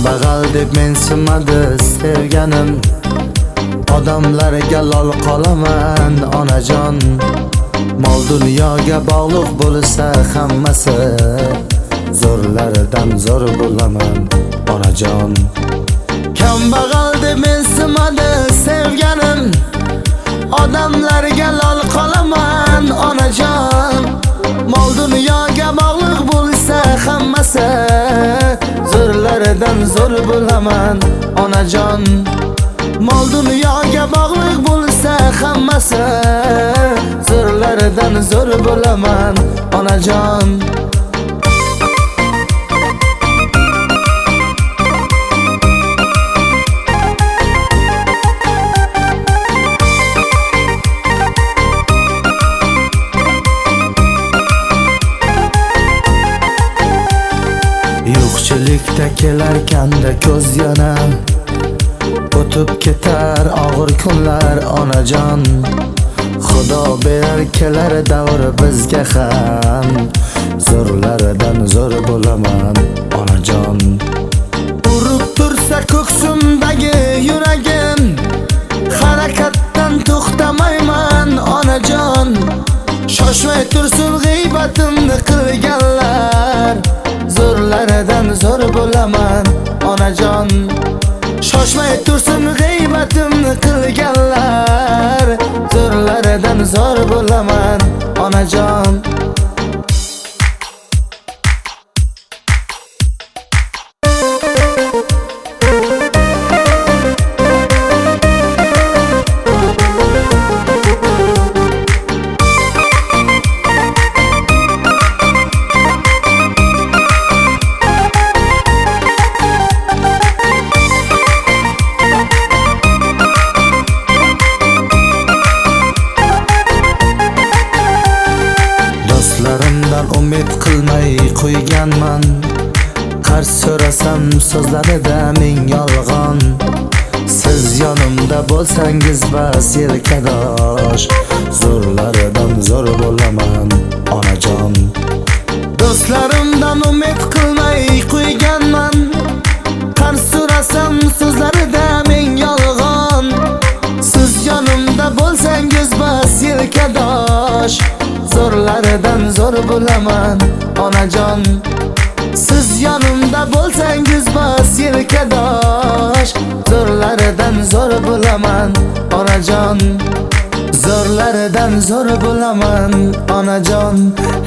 Kambag'al deb mensimadi sevganim, odamlarga lol qolaman onajon. Mol dunyoga bog'liq bo'lsa hammasi, zo'rlaridan zo'r bo'laman onajon. Kambag'al deb mensimadi sevganim, odamlarga lol qolaman onajon. Mol dunyoga bog'liq bo'lsa hammasi, zo'rlaridan zo'r bo'laman onajon. Mol dunyoga bog'liq bo'lsa hammasi, zo'rlaridan zo'r bo'laman onajon. Yo'qchilikda kelarkanda ko'z yana, o'tib ketar og'ir kunlar onajon. Xudo berar kelar davr bizga ham, zo'rlaridan zo'r bo'laman onajon. Urib tursa ko'ksimdagi yuragim, harakatdan to'xtamayman onajon. Shoshmay tursin g'iybatimni qilganlar, zo'rlaridan zo'r bo'laman onajon. Shoshmay tursin g'iybatimni qilganlar, zo'rlaridan zo'r bo'laman onajon. Do'stlarimdan umid qilmay qo'yganman, qarz so'rasam so'zlarida ming yolg'on. Siz yonimda bo'lsangiz bas yelkadosh, zo'rlaridan zo'r bo'laman onajon. Do'stlarimdan umid qilmay qo'yganman, qarz so'rasam so'zlarida ming yolg'on. Siz yonimda bo'lsangiz bas yelkadosh, zo'rlaridan zo'r bo'laman onajon. Siz yonimda bo'lsangiz bas yelkadosh, zo'rlaridan zo'r bo'laman onajon. Zo'rlaridan zo'r bo'laman onajon.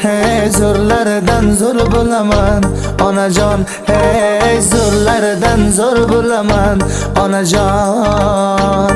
Hey, zo'rlaridan zo'r bo'laman onajon. Hey, zo'rlaridan zo'r bo'laman onajon.